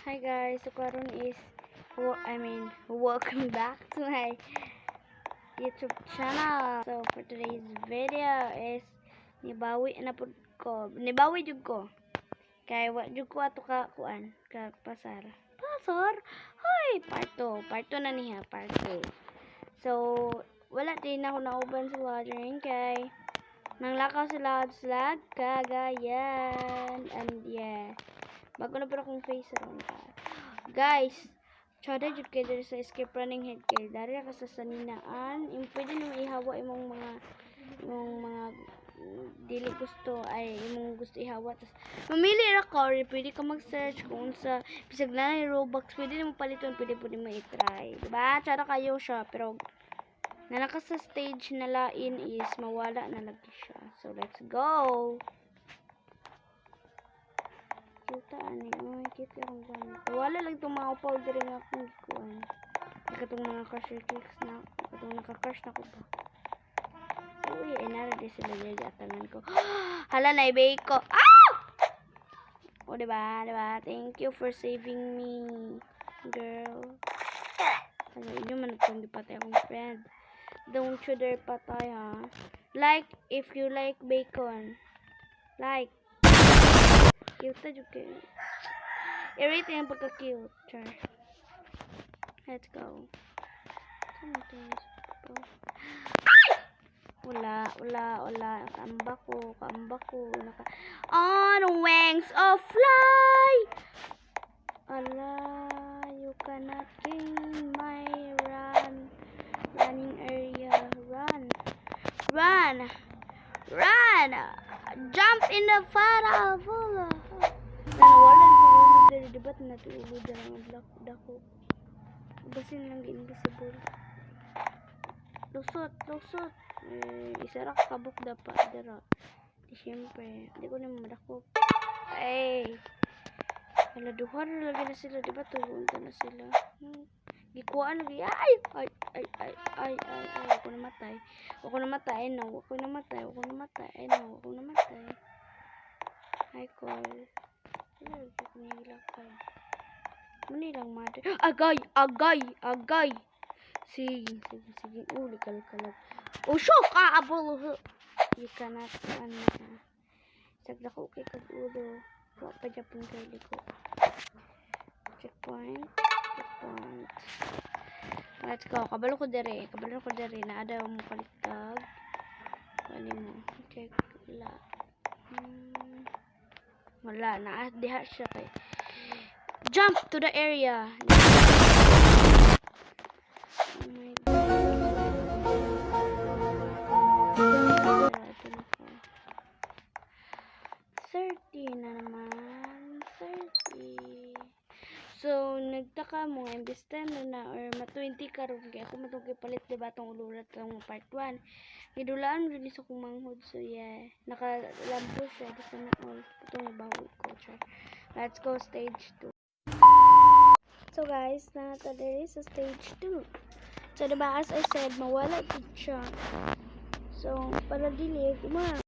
Hi guys, so karon is welcome back to my YouTube channel. So for today's video is nibawi jud ko. Kay wa jud ko ato ka kuan, ka pasar. Pasar? Hoy, part 2 na niya, part 2. So wala din ako nauban sa watering kay nanglakaw sila Cagayan. And yeah, bago na pero akong face ron ka. Guys, tsada jud kay diri sa escape running head kay dari ka sa saninaan, pwede nimo ihawa imong mga dili gusto ay imong gusto ihawa tas mamili ra ka or pwede ka mag-search kung sa bisag na Robux, pwede nimo paliton, pwede mo i-try, diba? Tsada kayo siya pero nalaka sa stage na lain is mawala na lagi siya. So let's go. Kita ani, kita akong gamit. Wala lang itong mga upaw diri nga akong gikuan. Katong mga crusher cakes na, katong naka-crush na ko ba. Uy, inara di sila diri atangan ko. Hala na i-bake ko. Ah! O diba? Thank you for saving me, girl. Ano inyo man kung di patay akong friend. Don't you dare patay ha. Like if you like bacon. Like. Cute na jud kayo. I-rate yung pagka-cute. Char. Let's go. Wala. Kaamba ko. On wings of fly! Ala, you cannot gain my running area. Run! Jump in the fire! Nanawalan sa ulo dali, diba't natuulo dyan ang dako. Basin lang invisible. Lusot. Isarak kabuk dapat dara. Di syempre, di ko naman madako. Ay! Duha na lagi na sila, diba tulunta na sila. Gikuhaan lagi. Ay! Ako namatay. Ako namatay. Hi, call. Manilang mother. Agay! Sige. Uli kalag. Oh, shock! Abol. You cannot, sagda ko kay kag-ulo. Wala pa dyan pong kaili ko. Checkpoint. Let's go. Kabalo ko dere. Naada mo kalikag. Kali mo. Check. Wala. Diha siya kay. Jump to the area. Oh my God. 30 na naman. 30. So, nagtaka mo, imbes 10 na or ma-20 karon kaya ako matugay palit diba itong ululat ng part 1. Gidulaan rin sa kong manghod. So, yeah. Nakalampo siya. Basta na all. Itong ibawit ko. Let's go stage 2. So, guys, nakatadari sa stage 2. So, diba, as I said, mawala dito siya. So, para dili,